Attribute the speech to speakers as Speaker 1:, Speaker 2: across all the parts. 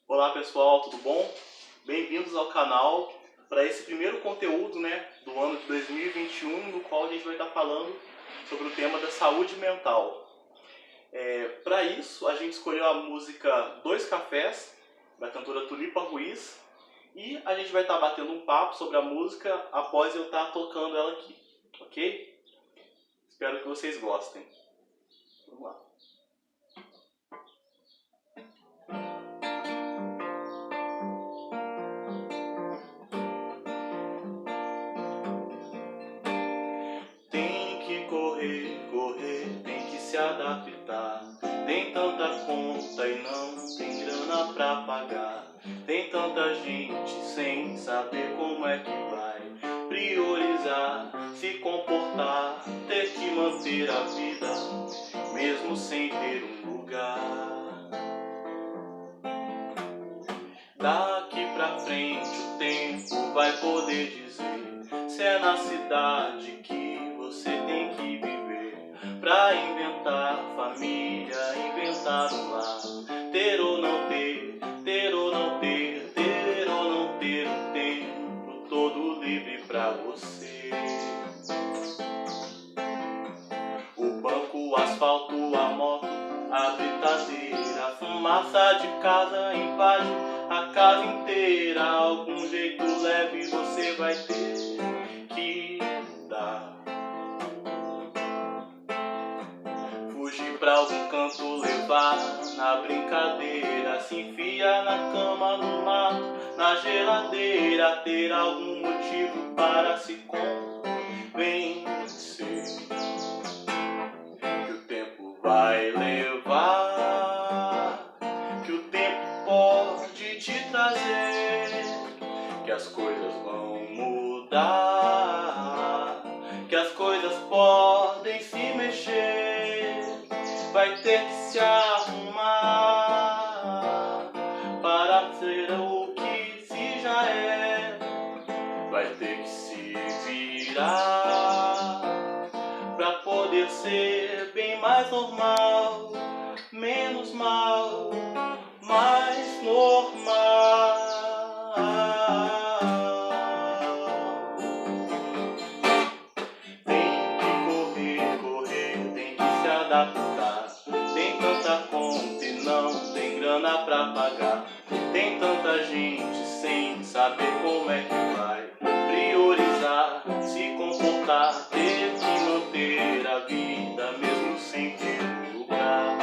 Speaker 1: Olá pessoal, tudo bom? Bem-vindos ao canal para esse primeiro conteúdo, do ano de 2021, no qual a gente vai estar falando sobre o tema da saúde mental. Para isso, a gente escolheu a música Dois Cafés, da cantora Tulipa Ruiz, e a gente vai estar batendo um papo sobre a música após eu estar tocando ela aqui, ok? Espero que vocês gostem. Vamos lá. Tem que correr, correr, tem que se adaptar. Tem tanta conta e não tem grana pra pagar. Tem tanta gente sem saber como é que vai priorizar, se comportar, ter que manter a vida, mesmo sem ter um lugar. Daqui pra frente o tempo vai poder dizer se é na cidade que você tem que viver, pra inventar família, inventar um lar, ter ou não ter, ter ou não ter, ter ou não ter o tempo todo livre pra você. O banco, o asfalto, a moto, a britadeira, a fumaça de casa invade a casa inteira. Algum jeito leve você vai ter que dar. Fugir pra algum canto, levar na brincadeira, se enfia na cama, no mato, na geladeira, ter algum motivo para se convencer que o tempo vai levar, que o tempo pode te trazer, que as coisas vão mudar, que as coisas podem se mexer. Vai ter que se arrumar para ser o que se já é. Vai ter que se virar pra poder ser bem mais normal, menos mal, mais normal. Tem que correr, correr, tem que se adaptar. Tem tanta conta e não tem grana pra pagar. Tem tanta gente sem saber como é que vai priorizar, se comportar, ter que manter a vida mesmo sem ter um lugar.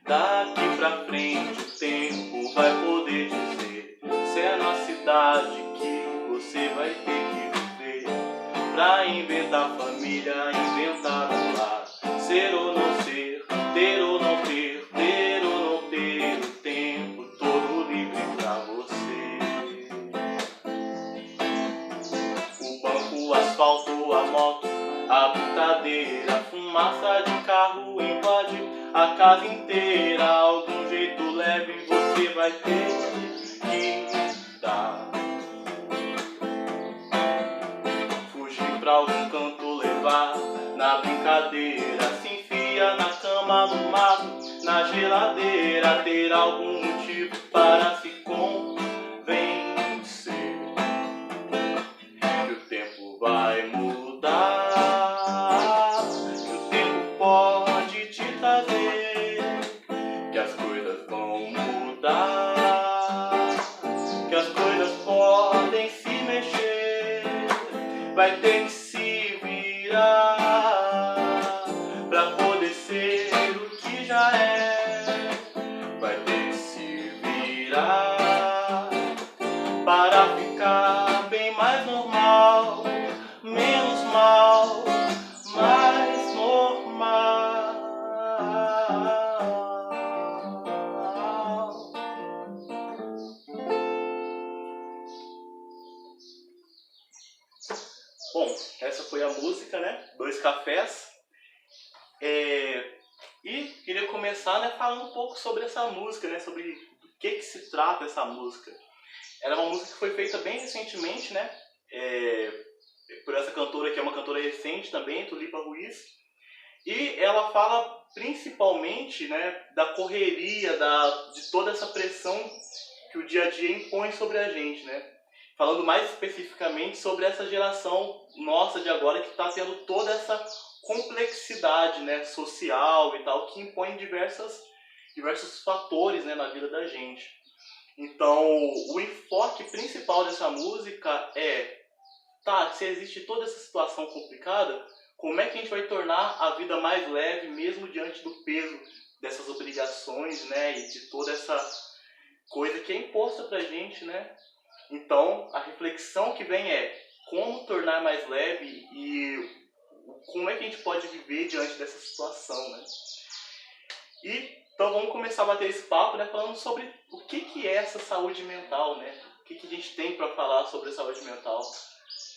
Speaker 1: Daqui pra frente o tempo vai poder dizer se é na cidade que você vai ter que viver, pra inventar família, inventar um lar, ser ou não ser, ter ou não ter, ter ou não ter o tempo todo livre pra você. O banco, o asfalto, a moto, a britadeira, a fumaça de carro invade a casa inteira. Algum jeito leve você vai ter que dar. Fugir pra algum canto, levar na brincadeira, se enfia na cama, no mato, na geladeira, ter algum motivo para se convencer que o tempo vai mudar, que o tempo pode te trazer, que as coisas vão mudar, que as coisas podem se mexer. Vai ter que se virar pra poder ser o que já é. Vai ter que se virar para ficar bem mais normal, menos mal, mais normal. Bom, essa foi a música, Dois Cafés. E queria começar, falando um pouco sobre essa música, sobre do que se trata essa música. Ela é uma música que foi feita bem recentemente, por essa cantora, que é uma cantora recente também, Tulipa Ruiz. E ela fala principalmente, né, da correria, de toda essa pressão que o dia a dia impõe sobre a gente, né? Falando mais especificamente sobre essa geração nossa de agora que está tendo toda essa complexidade, né, social e tal, que impõe diversos fatores, né, na vida da gente. Então, o enfoque principal dessa música é, tá, se existe toda essa situação complicada, como é que a gente vai tornar a vida mais leve, mesmo diante do peso dessas obrigações, né, e de toda essa coisa que é imposta pra gente, né? Então, a reflexão que vem é como tornar mais leve e como é que a gente pode viver diante dessa situação, né? E então vamos começar a bater esse papo, né, falando sobre o que é essa saúde mental, né? O que a gente tem para falar sobre a saúde mental.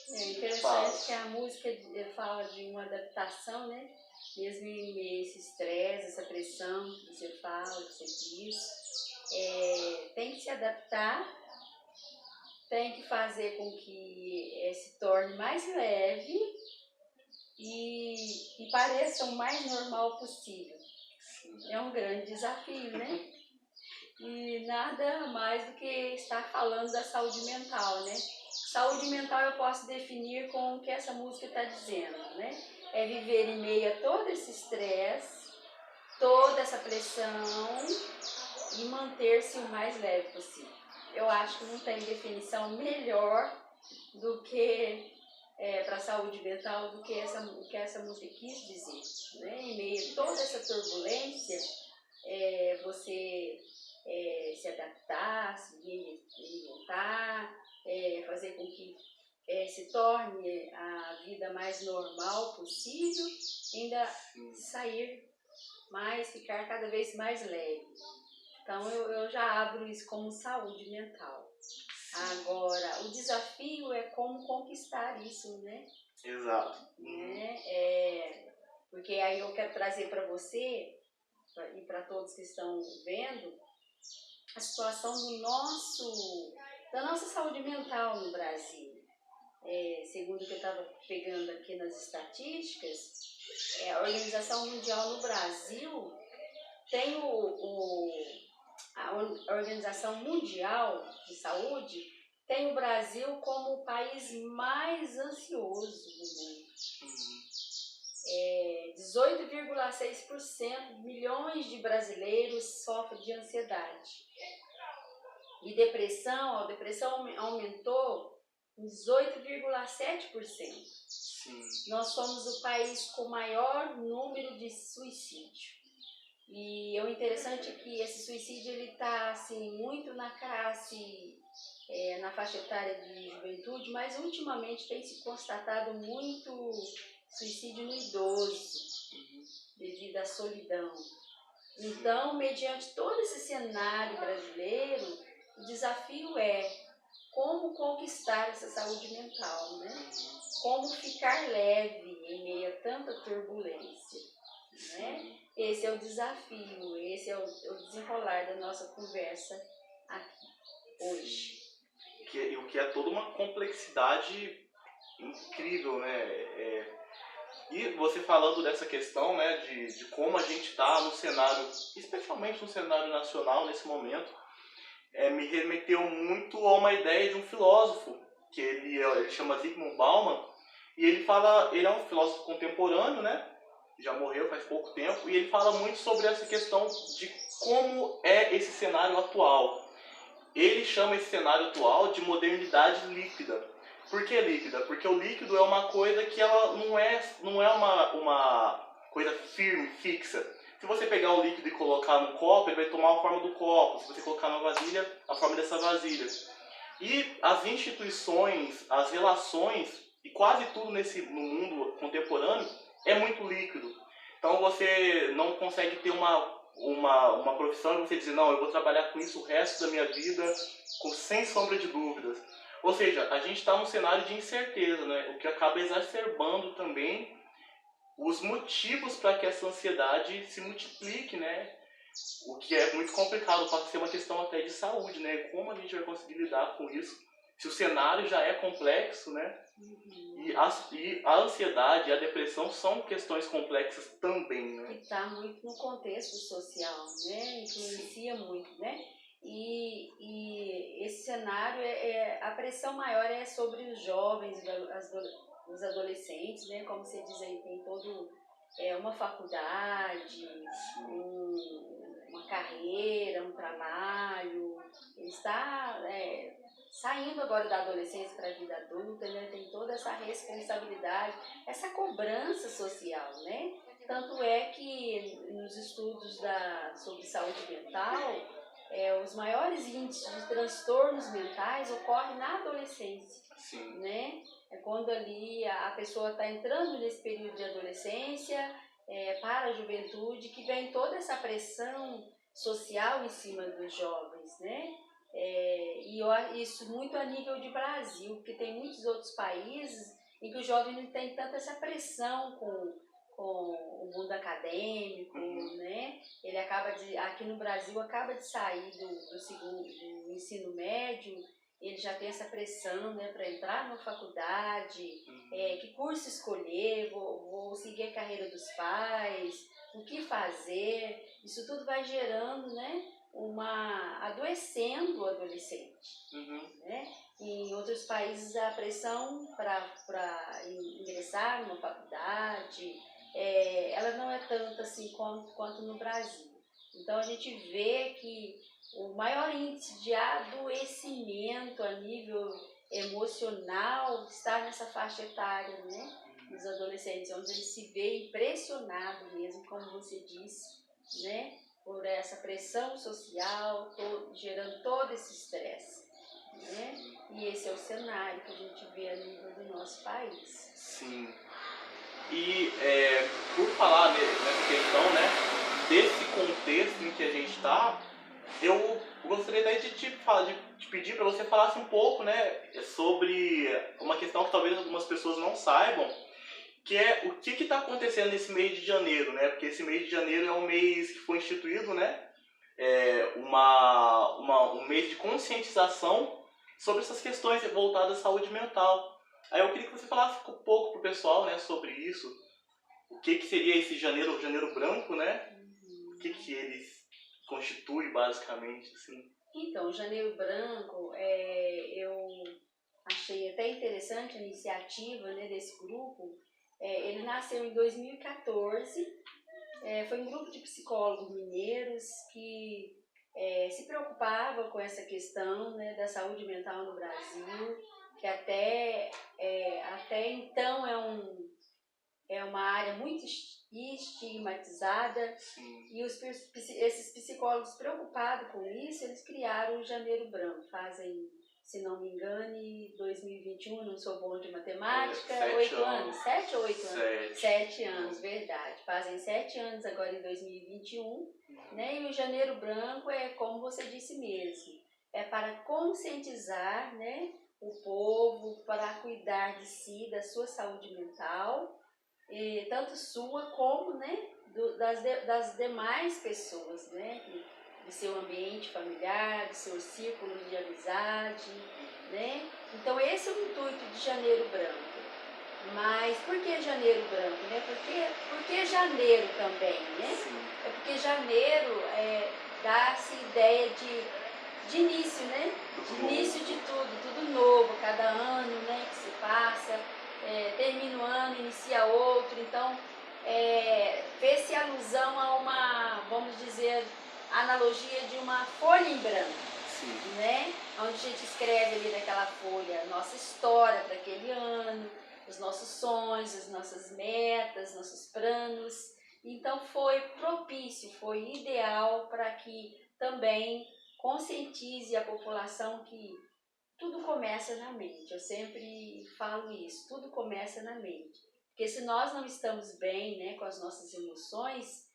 Speaker 2: É interessante que a música fala de uma adaptação, né? Mesmo em meio a esse estresse, essa pressão que você fala, que você diz, tem que se adaptar, tem que fazer com que se torne mais leve e pareça o mais normal possível. É um grande desafio, né? E nada mais do que estar falando da saúde mental, né? Saúde mental eu posso definir com o que essa música está dizendo, né? É viver em meio a todo esse estresse, toda essa pressão e manter-se o mais leve possível. Eu acho que não tem definição melhor do que para a saúde mental do que essa música quis dizer, né? Em meio a toda essa turbulência, você se adaptar, se reinventar, fazer com que se torne a vida mais normal possível, ainda sair mais, ficar cada vez mais leve. Então eu já abro isso como saúde mental. Agora, o desafio é como conquistar isso, né?
Speaker 1: Exato.
Speaker 2: Porque aí eu quero trazer para você e para todos que estão vendo a situação da nossa saúde mental no Brasil. Segundo o que eu estava pegando aqui nas estatísticas, a Organização Mundial no Brasil tem a Organização Mundial de Saúde tem o Brasil como o país mais ansioso do mundo. 18,6% milhões de brasileiros sofrem de ansiedade. E depressão, a depressão aumentou em 18,7%. Nós somos o país com maior número de suicídio. E o interessante é que esse suicídio ele está assim, muito na classe, na faixa etária de juventude, mas ultimamente tem se constatado muito suicídio no idoso, devido à solidão. Então, mediante todo esse cenário brasileiro, o desafio é como conquistar essa saúde mental, né? Como ficar leve em meio a tanta turbulência, né? Esse é o desafio, esse é o desenrolar da nossa conversa aqui, hoje.
Speaker 1: O que é toda uma complexidade incrível, né? E você falando dessa questão, né, de como a gente está no cenário, especialmente no cenário nacional nesse momento, me remeteu muito a uma ideia de um filósofo, que ele chama Zygmunt Bauman, e ele é um filósofo contemporâneo, né? Já morreu faz pouco tempo, e ele fala muito sobre essa questão de como é esse cenário atual. Ele chama esse cenário atual de modernidade líquida. Por que líquida? Porque o líquido é uma coisa que ela não é uma coisa firme, fixa. Se você pegar o líquido e colocar no copo, ele vai tomar a forma do copo. Se você colocar na vasilha, a forma dessa vasilha. E as instituições, as relações, e quase tudo no mundo contemporâneo é muito líquido. Então você não consegue ter uma profissão e você dizer, não, eu vou trabalhar com isso o resto da minha vida, sem sombra de dúvidas. Ou seja, a gente está num cenário de incerteza, né? O que acaba exacerbando também os motivos para que essa ansiedade se multiplique, né? O que é muito complicado, pode ser uma questão até de saúde, né? Como a gente vai conseguir lidar com isso? Se o cenário já é complexo, né? E a ansiedade e a depressão são questões complexas também, né?
Speaker 2: Que está muito no contexto social, né? Influencia muito, né? E esse cenário, a pressão maior é sobre os jovens, os adolescentes, né? Como você diz aí, tem todo uma faculdade, uma carreira, um trabalho. Ele está saindo agora da adolescência para a vida adulta, né? Tem toda essa responsabilidade, essa cobrança social, né? Tanto é que nos estudos sobre saúde mental, os maiores índices de transtornos mentais ocorrem na adolescência.
Speaker 1: Sim.
Speaker 2: Né? É quando ali a pessoa está entrando nesse período de adolescência, para a juventude, que vem toda essa pressão social em cima dos jovens, né? Isso muito a nível de Brasil, porque tem muitos outros países em que o jovem não tem tanta essa pressão com o mundo acadêmico, né? Ele aqui no Brasil acaba de sair do ensino médio, ele já tem essa pressão, né, para entrar numa faculdade, que curso escolher, vou seguir a carreira dos pais, o que fazer. Isso tudo vai gerando, né, adoecendo o adolescente. Né? Em outros países a pressão para ingressar numa faculdade, ela não é tanto assim quanto no Brasil. Então a gente vê que o maior índice de adoecimento a nível emocional está nessa faixa etária, né? Dos adolescentes, onde ele se vê impressionado mesmo, como você disse, né? Por essa pressão social, gerando todo esse estresse, né? E esse é o cenário que a gente vê a nível do nosso país.
Speaker 1: Sim. E por falar nessa questão, né, desse contexto em que a gente está, eu gostaria daí de te pedir para você falasse um pouco, né, sobre uma questão que talvez algumas pessoas não saibam, que é o que está acontecendo nesse mês de janeiro, né? Porque esse mês de janeiro é um mês que foi instituído, né? Um mês de conscientização sobre essas questões voltadas à saúde mental. Aí eu queria que você falasse um pouco pro pessoal, né, sobre isso. O que seria esse janeiro branco, né? O que ele constitui basicamente, assim?
Speaker 2: Então, o Janeiro Branco, eu achei até interessante a iniciativa, né, desse grupo. Ele nasceu em 2014, foi um grupo de psicólogos mineiros que se preocupava com essa questão, né, da saúde mental no Brasil, que até então é uma área muito estigmatizada.
Speaker 1: Sim.
Speaker 2: E esses psicólogos preocupados com isso, eles criaram o Janeiro Branco, fazem, se não me engano, 2021, não sou bom de matemática, 8 anos, 7 ou 8 anos? 7 anos, verdade, fazem 7 anos agora em 2021, né? E o Janeiro Branco é como você disse mesmo, é para conscientizar, né, o povo, para cuidar de si, da sua saúde mental, tanto sua como, né, das demais pessoas, né, do seu ambiente familiar, do seu círculo de amizade, né? Então esse é o intuito de Janeiro Branco. Mas por que Janeiro Branco, né? Por que janeiro também, né?
Speaker 1: Sim.
Speaker 2: É porque janeiro dá-se ideia de início, né? De início de tudo novo, cada ano, né, que se passa, termina o ano, inicia outro, então fez-se alusão a uma, vamos dizer, analogia de uma folha em branco. Sim. Né? Onde a gente escreve ali naquela folha a nossa história para aquele ano, os nossos sonhos, as nossas metas, nossos planos. Então foi propício, foi ideal para que também conscientize a população que tudo começa na mente. Eu sempre falo isso, tudo começa na mente. Porque se nós não estamos bem, né, com as nossas emoções,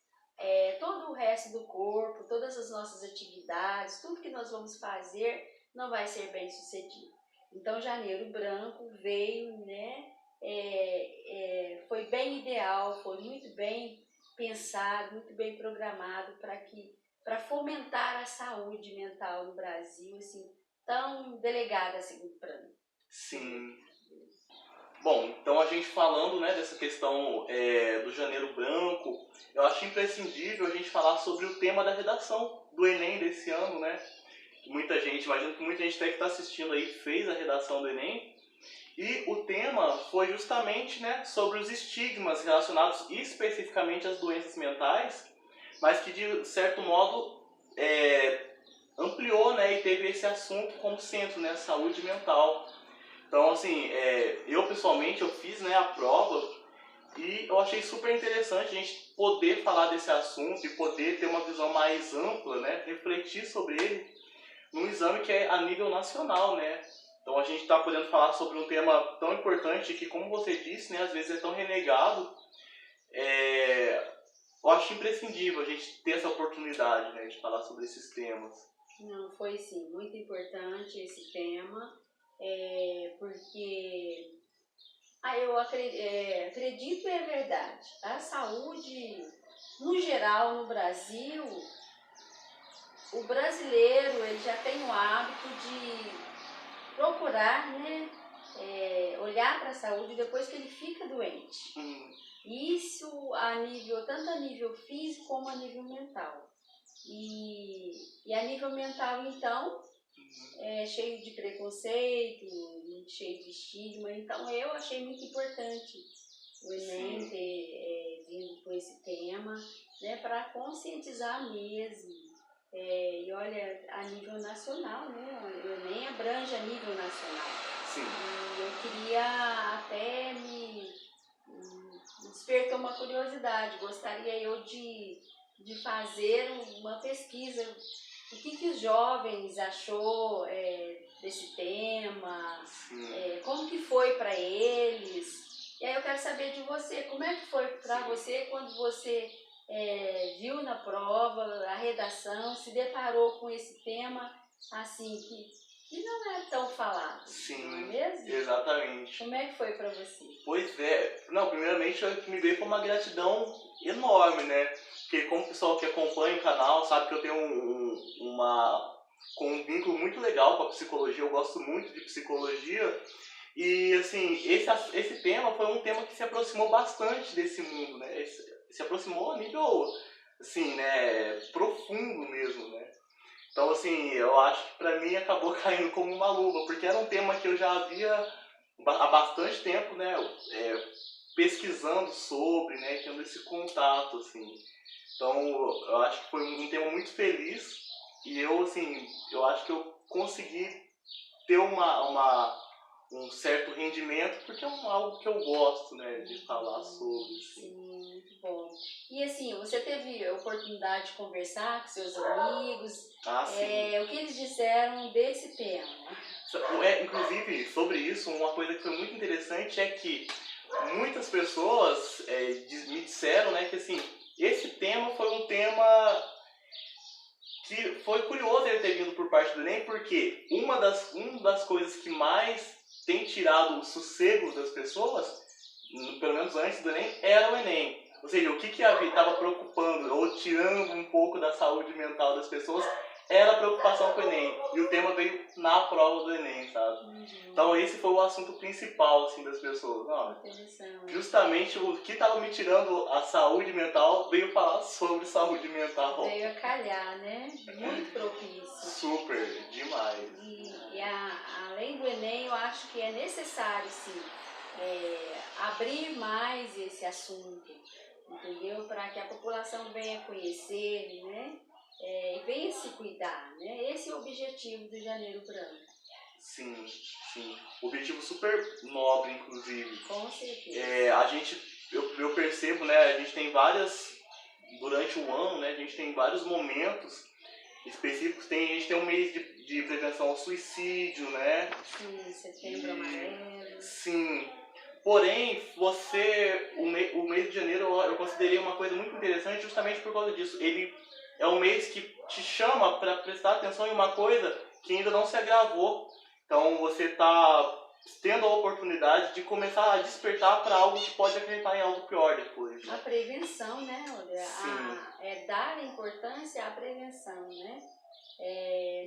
Speaker 2: todo o resto do corpo, todas as nossas atividades, tudo que nós vamos fazer não vai ser bem sucedido. Então, Janeiro Branco veio, né, foi bem ideal, foi muito bem pensado, muito bem programado para fomentar a saúde mental no Brasil, assim, tão delegada a segundo plano.
Speaker 1: Sim. Bom, então a gente falando, né, dessa questão do Janeiro Branco, eu acho imprescindível a gente falar sobre o tema da redação do Enem desse ano, né? Muita gente, imagino que muita gente até que está assistindo aí fez a redação do Enem. E o tema foi justamente, né, sobre os estigmas relacionados especificamente às doenças mentais, mas que de certo modo ampliou, né, e teve esse assunto como centro, né, saúde mental. Então, assim, eu pessoalmente eu fiz, né, a prova e eu achei super interessante a gente poder falar desse assunto e poder ter uma visão mais ampla, né, refletir sobre ele num exame que é a nível nacional, né? Então a gente está podendo falar sobre um tema tão importante que, como você disse, né, às vezes é tão renegado. Eu acho imprescindível a gente ter essa oportunidade, né, de falar sobre esses temas.
Speaker 2: Não, foi sim, muito importante esse tema, porque eu acredito e é verdade. A saúde, no geral, no Brasil, o brasileiro ele já tem o hábito de procurar, né, olhar para a saúde depois que ele fica doente. Isso tanto a nível físico como a nível mental. E a nível mental, então, é cheio de preconceito, cheio de estigma. Então, eu achei muito importante o Enem ter vindo com esse tema, né, para conscientizar mesmo. E olha, a nível nacional, né, o Enem abrange a nível nacional.
Speaker 1: Sim.
Speaker 2: E eu queria até me despertou uma curiosidade, gostaria eu de fazer uma pesquisa, o que os jovens achou desse tema, como que foi para eles. E aí eu quero saber de você, como é que foi para você quando você viu na prova a redação, se deparou com esse tema assim que não é tão falado.
Speaker 1: Sim,
Speaker 2: não é mesmo?
Speaker 1: Exatamente.
Speaker 2: Como é que foi para você?
Speaker 1: Pois é. Não, primeiramente o que me veio foi uma gratidão enorme, né? Porque como o pessoal que acompanha o canal sabe que eu tenho um vínculo muito legal com a psicologia, eu gosto muito de psicologia. E, assim, esse tema foi um tema que se aproximou bastante desse mundo, né? Se aproximou a nível, assim, né, profundo mesmo, né? Então, assim, eu acho que pra mim acabou caindo como uma luva, porque era um tema que eu já havia há bastante tempo, né, pesquisando sobre, né, tendo esse contato, assim. Então, eu acho que foi um tema muito feliz e eu, assim, eu acho que eu consegui ter um certo rendimento, porque é algo que eu gosto, né, de falar sobre. Assim.
Speaker 2: Sim, muito bom. E assim, você teve a oportunidade de conversar com seus amigos,
Speaker 1: Sim.
Speaker 2: O que eles disseram desse tema?
Speaker 1: Inclusive, sobre isso, uma coisa que foi muito interessante é que muitas pessoas me disseram, né, que assim, esse tema foi um tema que foi curioso ele ter vindo por parte do Enem, porque uma das coisas que mais tem tirado o sossego das pessoas, pelo menos antes do Enem, era o Enem. Ou seja, o que estava preocupando ou tirando um pouco da saúde mental das pessoas era a preocupação com o Enem. E o tema veio na prova do Enem, sabe? Então esse foi o assunto principal, assim, das pessoas. Justamente o que estava me tirando a saúde mental veio falar sobre saúde mental.
Speaker 2: Veio a calhar, né? Muito propício.
Speaker 1: Super, demais.
Speaker 2: Além do Enem, eu acho que é necessário, sim, abrir mais esse assunto, entendeu? Para que a população venha conhecer, né? E venha se cuidar, né? Esse é o objetivo do Janeiro Branco.
Speaker 1: Sim, sim. Objetivo super nobre, inclusive.
Speaker 2: Com certeza.
Speaker 1: Eu percebo, né, a gente tem durante o ano, né, a gente tem vários momentos específicos. A gente tem um mês de prevenção ao suicídio, né?
Speaker 2: Sim, Setembro Amarelo.
Speaker 1: Sim. Porém, o mês de janeiro eu considerei uma coisa muito interessante justamente por causa disso. Ele é um mês que te chama para prestar atenção em uma coisa que ainda não se agravou. Então você está tendo a oportunidade de começar a despertar para algo que pode acarretar em algo pior depois.
Speaker 2: A prevenção, né, Olha?
Speaker 1: Sim.
Speaker 2: Dar importância à prevenção, né?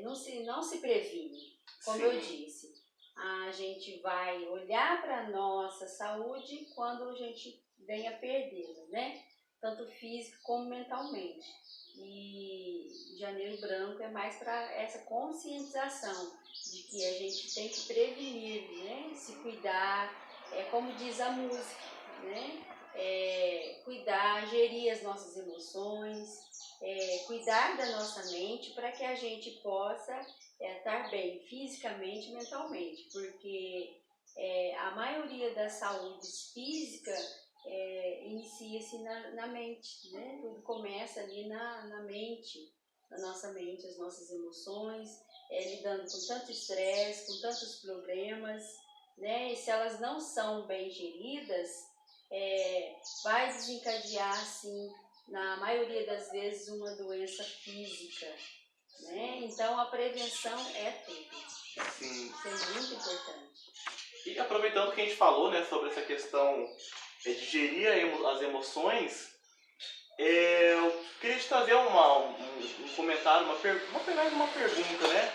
Speaker 2: Não se previne, como eu disse. a gente vai olhar para a nossa saúde quando a gente vem a perdê-la, né? Tanto físico como mentalmente. E Janeiro Branco é mais para essa conscientização de que a gente tem que prevenir, né? Se cuidar, como diz a música, né? Cuidar, gerir as nossas emoções, cuidar da nossa mente para que a gente possa estar bem fisicamente e mentalmente, porque a maioria das saúdes físicas inicia-se na mente, né? Tudo começa ali na mente, na nossa mente, as nossas emoções, lidando com tanto estresse, com tantos problemas, né? E se elas não são bem geridas, vai desencadear, assim, na maioria das vezes, uma doença física, né? Então a prevenção é tudo.
Speaker 1: Sim.
Speaker 2: Isso é muito importante.
Speaker 1: E aproveitando que a gente falou, né, sobre essa questão de gerir as emoções, eu queria te trazer um comentário, uma pergunta, né?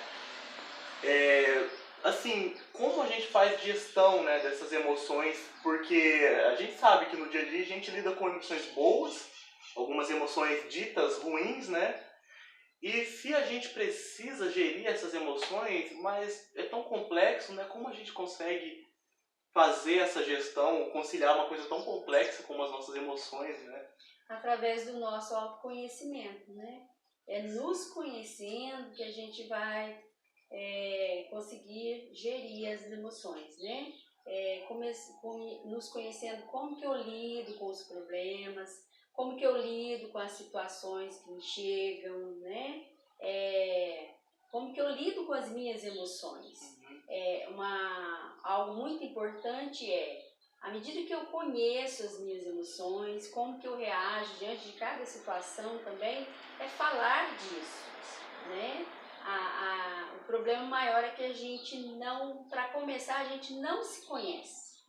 Speaker 1: Assim, como a gente faz gestão, né, dessas emoções? Porque a gente sabe que no dia a dia a gente lida com emoções boas, algumas emoções ditas ruins, né? E se a gente precisa gerir essas emoções, mas é tão complexo, né? Como a gente consegue fazer essa gestão, conciliar uma coisa tão complexa como as nossas emoções, né?
Speaker 2: Através do nosso autoconhecimento, né? É nos conhecendo que a gente vai conseguir gerir as emoções, né? Nos conhecendo como que eu lido com os problemas, como que eu lido com as situações que me chegam, né? Como que eu lido com as minhas emoções. Algo muito importante à medida que eu conheço as minhas emoções, como que eu reajo diante de cada situação também, falar disso, né? O problema maior é que a gente não, para começar, a gente não se conhece.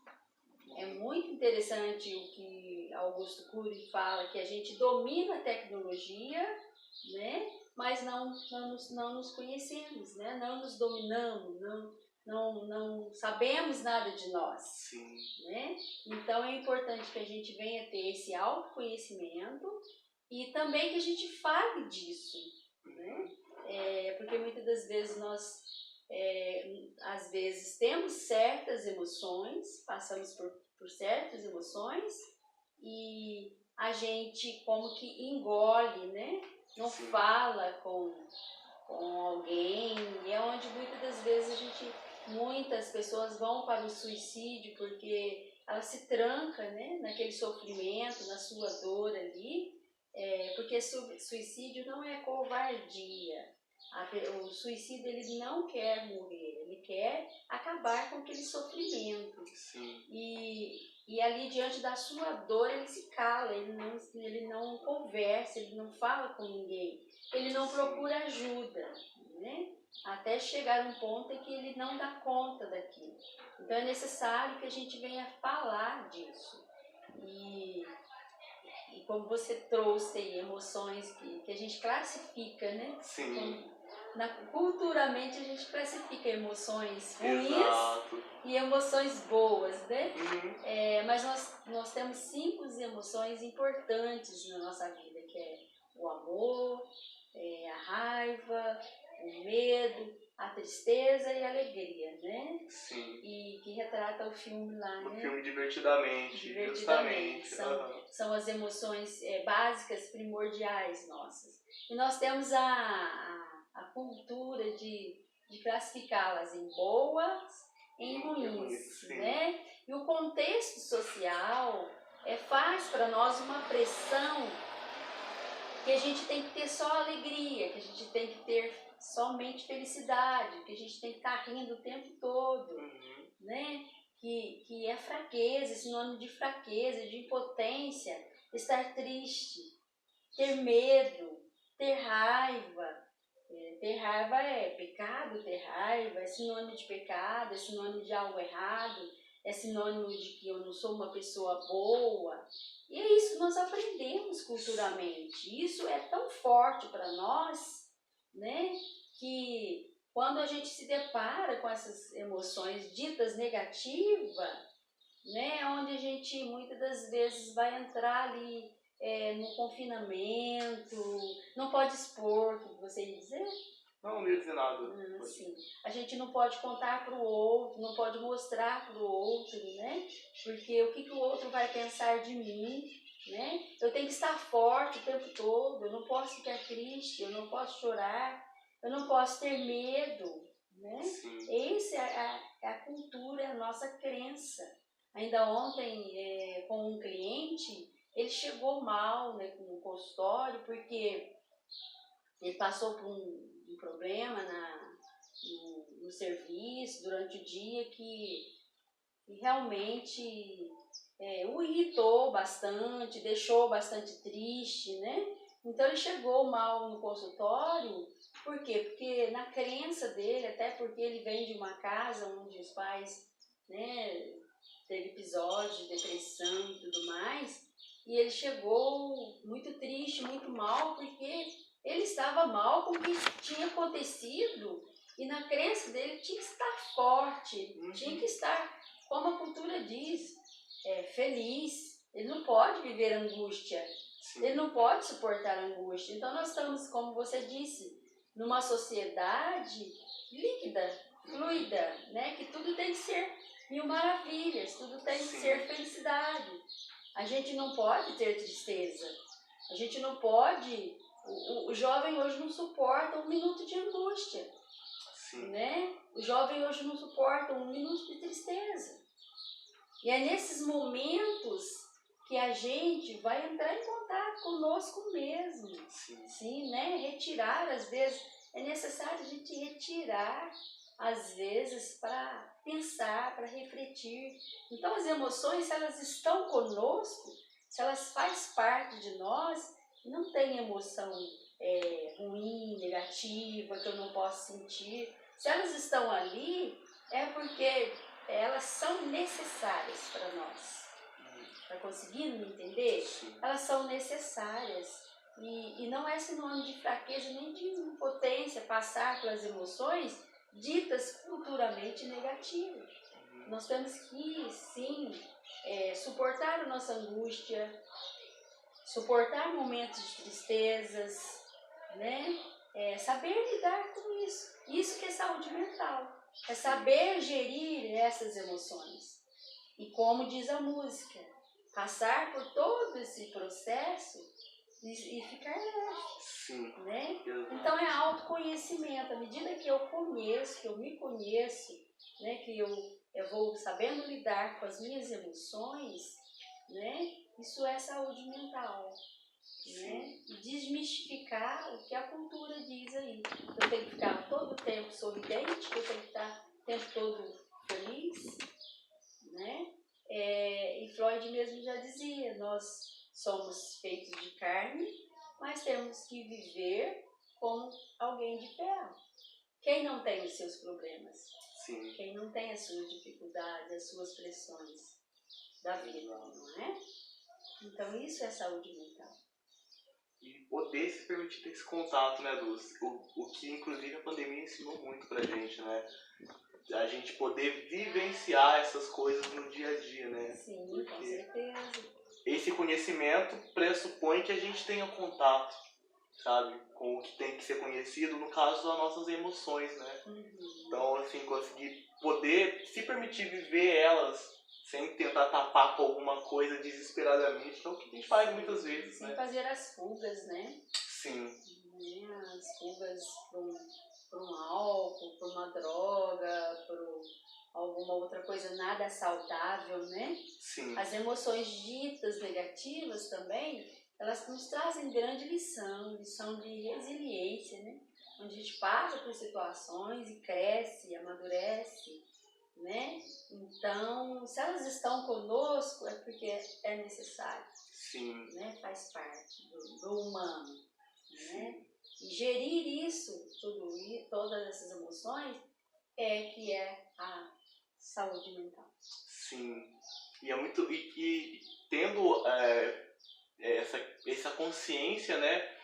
Speaker 2: É muito interessante o que Augusto Cury fala, que a gente domina a tecnologia, né? Mas não nos conhecemos, né? Não nos dominamos, não sabemos nada de nós.
Speaker 1: Sim.
Speaker 2: Né? Então é importante que a gente venha ter esse autoconhecimento e também que a gente fale disso, né? Porque muitas das vezes nós às vezes temos certas emoções, passamos por certas emoções e a gente como que engole, né? Não
Speaker 1: Sim.
Speaker 2: fala com alguém, e é onde muitas das vezes muitas pessoas vão para o suicídio porque ela se tranca, né, naquele sofrimento, na sua dor ali, porque suicídio não é covardia. O suicídio, ele não quer morrer, ele quer acabar com aquele sofrimento.
Speaker 1: Sim.
Speaker 2: E ali diante da sua dor ele se cala, ele não conversa, ele não fala com ninguém, ele não procura ajuda, né? Até chegar um ponto em que ele não dá conta daquilo. Então é necessário que a gente venha falar disso. E como você trouxe aí, emoções que a gente classifica, né?
Speaker 1: Sim.
Speaker 2: Culturalmente a gente classifica emoções ruins.
Speaker 1: Exato.
Speaker 2: E emoções boas, né?
Speaker 1: Uhum.
Speaker 2: Mas nós temos 5 emoções importantes na nossa vida, que é o amor, a raiva, o medo, a tristeza e a alegria, né?
Speaker 1: Sim.
Speaker 2: E que retrata o filme lá,
Speaker 1: No
Speaker 2: né?
Speaker 1: filme Divertidamente, justamente.
Speaker 2: São as emoções básicas, primordiais nossas. E nós temos a cultura de classificá-las em boas, em ruins, né? E o contexto social faz para nós uma pressão que a gente tem que ter só alegria, que a gente tem que ter somente felicidade, que a gente tem que estar rindo o tempo todo, né? Que é fraqueza, sinônimo de fraqueza, de impotência, estar triste, ter medo, ter raiva. Ter raiva é pecado, ter raiva é sinônimo de pecado, é sinônimo de algo errado, é sinônimo de que eu não sou uma pessoa boa. E é isso que nós aprendemos culturalmente. Isso é tão forte para nós, né, que quando a gente se depara com essas emoções ditas negativas, né, onde a gente muitas das vezes vai entrar ali no confinamento, não pode expor, o que você ia dizer?
Speaker 1: Não ia dizer nada.
Speaker 2: Sim. A gente não pode contar para o outro, não pode mostrar para o outro, né? Porque o que o outro vai pensar de mim, né? Eu tenho que estar forte o tempo todo, eu não posso ficar triste, eu não posso chorar, eu não posso ter medo, né?
Speaker 1: Sim.
Speaker 2: Essa é a cultura, é a nossa crença. Ainda ontem, com um cliente, ele chegou mal, né, com o consultório, porque ele passou por um problema no serviço durante o dia que realmente o irritou bastante, deixou bastante triste, né? Então ele chegou mal no consultório, por quê? Porque na crença dele, até porque ele vem de uma casa onde os pais, né, teve episódios de depressão e tudo mais, e ele chegou muito triste, muito mal, porque ele estava mal com o que tinha acontecido e na crença dele tinha que estar forte, tinha que estar, como a cultura diz, feliz. Ele não pode viver angústia, ele não pode suportar angústia. Então nós estamos, como você disse, numa sociedade líquida, fluida, né? Que tudo tem que ser mil maravilhas, tudo tem que ser felicidade. A gente não pode ter tristeza, a gente não pode... O jovem hoje não suporta um minuto de angústia, né? O jovem hoje não suporta um minuto de tristeza. E é nesses momentos que a gente vai entrar em contato conosco mesmo. Sim, né? Retirar, às vezes, é necessário a gente retirar, às vezes, para pensar, para refletir. Então, as emoções, se elas estão conosco, se elas fazem parte de nós, não tem emoção ruim, negativa, que eu não posso sentir. Se elas estão ali, é porque elas são necessárias para nós. Está conseguindo me entender? Elas são necessárias. E não é sinônimo de fraqueza nem de impotência passar pelas emoções ditas futuramente negativas. Nós temos que, sim, suportar a nossa angústia, suportar momentos de tristezas, né? Saber lidar com isso. Isso que é saúde mental. É saber gerir essas emoções. E como diz a música, passar por todo esse processo e ficar leve, né? Então é autoconhecimento. À medida que eu conheço, que eu me conheço, né? Que eu vou sabendo lidar com as minhas emoções, né? Isso é saúde mental. Né? E desmistificar o que a cultura diz aí. Eu tenho que ficar todo o tempo sorridente, eu tenho que estar o tempo todo feliz, né? E Freud mesmo já dizia, nós somos feitos de carne, mas temos que viver como alguém de ferro. Quem não tem os seus problemas?
Speaker 1: Sim.
Speaker 2: Quem não tem as suas dificuldades, as suas pressões da vida, não é? Então isso é saúde mental.
Speaker 1: E poder se permitir ter esse contato, né, Dulce? O que, inclusive, a pandemia ensinou muito pra gente, né? A gente poder vivenciar essas coisas no dia a dia, né?
Speaker 2: Sim, porque com certeza.
Speaker 1: Esse conhecimento pressupõe que a gente tenha contato, sabe? Com o que tem que ser conhecido, no caso das nossas emoções, né? Então, assim, conseguir poder se permitir viver elas sem tentar tapar com alguma coisa desesperadamente, que é o que a gente faz muitas vezes,
Speaker 2: sem
Speaker 1: né?
Speaker 2: fazer as fugas, né?
Speaker 1: Sim.
Speaker 2: As fugas para um álcool, para uma droga, para alguma outra coisa nada saudável, né?
Speaker 1: Sim.
Speaker 2: As emoções ditas negativas também, elas nos trazem grande lição de resiliência, né? Onde a gente passa por situações e cresce, amadurece, né? Então, se elas estão conosco, é porque é necessário.
Speaker 1: Sim.
Speaker 2: Né? Faz parte do humano. Né? E gerir isso, todas essas emoções, que é a saúde mental.
Speaker 1: Sim. E é muito. E tendo essa consciência, né?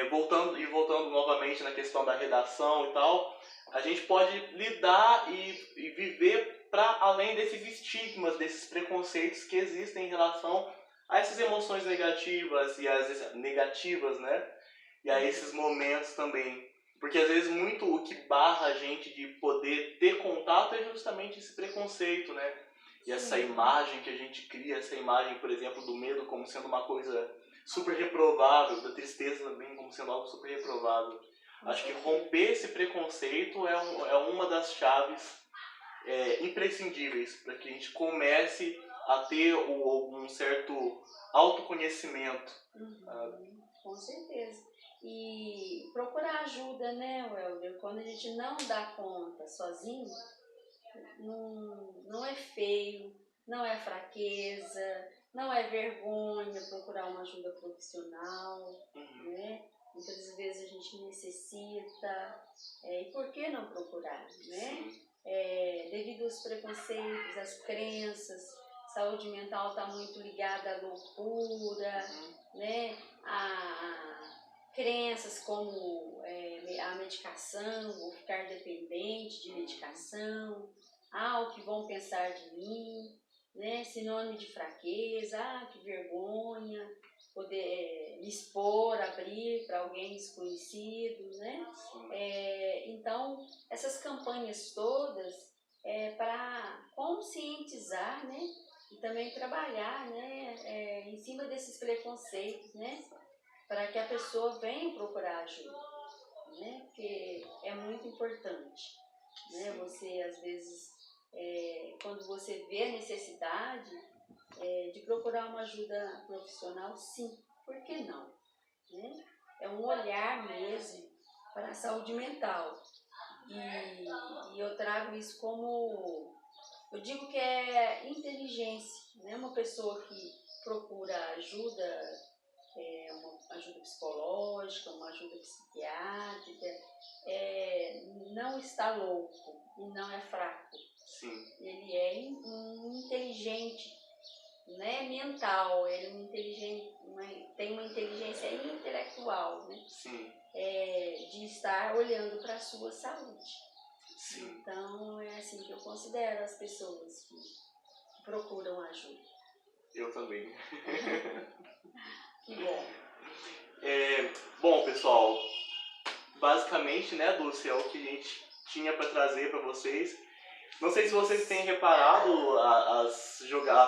Speaker 1: Voltando novamente na questão da redação e tal, a gente pode lidar e viver para além desses estigmas, desses preconceitos que existem em relação a essas emoções negativas e as negativas, né? E a esses momentos também. Porque às vezes muito o que barra a gente de poder ter contato é justamente esse preconceito, né? E essa imagem que a gente cria, essa imagem, por exemplo, do medo como sendo uma coisa super reprovável, da tristeza também como sendo algo super reprovável. Acho que romper esse preconceito é uma das chaves imprescindíveis para que a gente comece a ter um certo autoconhecimento.
Speaker 2: Com certeza. E procurar ajuda, né, Welder? Quando a gente não dá conta sozinho, não é feio, não é fraqueza, não é vergonha procurar uma ajuda profissional, né? Muitas vezes a gente necessita, e por que não procurar, né? Devido aos preconceitos, às crenças, saúde mental está muito ligada à loucura, né? A crenças como a medicação, ou ficar dependente de medicação, o que vão pensar de mim, né? Sinônimo de fraqueza, que vergonha, poder me expor, abrir para alguém desconhecido, né? Então, essas campanhas todas para conscientizar, né? E também trabalhar, né? Em cima desses preconceitos, né? Para que a pessoa venha procurar ajuda, né? Porque é muito importante, né? Você, às vezes, quando você vê a necessidade de procurar uma ajuda profissional, sim, por que não? Né? É um olhar mesmo para a saúde mental. E eu trago isso como, eu digo que é inteligência, né? Uma pessoa que procura ajuda, uma ajuda psicológica, uma ajuda psiquiátrica, não está louco e não é fraco.
Speaker 1: Sim.
Speaker 2: Ele é um inteligente, né, mental, ele é tem uma inteligência intelectual, né?
Speaker 1: Sim.
Speaker 2: De estar olhando para a sua saúde.
Speaker 1: Sim.
Speaker 2: Então é assim que eu considero as pessoas que procuram ajuda.
Speaker 1: Eu também.
Speaker 2: Que bom.
Speaker 1: Bom, pessoal, basicamente, né, Dulce, é o que a gente tinha para trazer para vocês. Não sei se vocês têm reparado as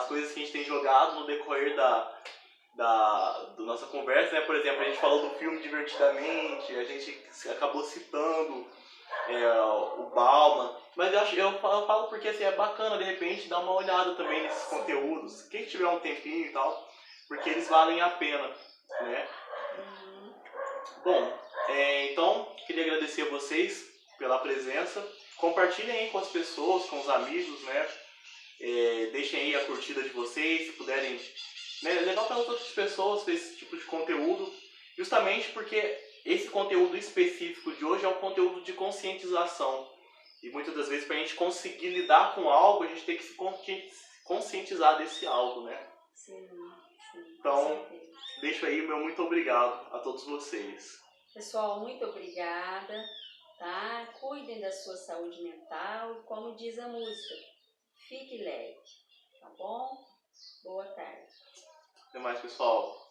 Speaker 1: coisas que a gente tem jogado no decorrer da nossa conversa, né? Por exemplo, a gente falou do filme Divertidamente, a gente acabou citando o Bauman, mas eu falo porque assim, é bacana de repente dar uma olhada também nesses conteúdos, quem tiver um tempinho e tal, porque eles valem a pena, né? Bom, então queria agradecer a vocês pela presença, compartilhem aí com as pessoas, com os amigos, né? Deixem aí a curtida de vocês, se puderem, né, levar para outras pessoas esse tipo de conteúdo, justamente porque esse conteúdo específico de hoje é um conteúdo de conscientização. E muitas das vezes, para a gente conseguir lidar com algo, a gente tem que se conscientizar desse algo, né?
Speaker 2: Sim.
Speaker 1: Então, deixo aí o meu muito obrigado a todos vocês.
Speaker 2: Pessoal, muito obrigada, tá? Cuidem da sua saúde mental, como diz a música, fique leve, tá bom? Boa tarde.
Speaker 1: Até mais, pessoal.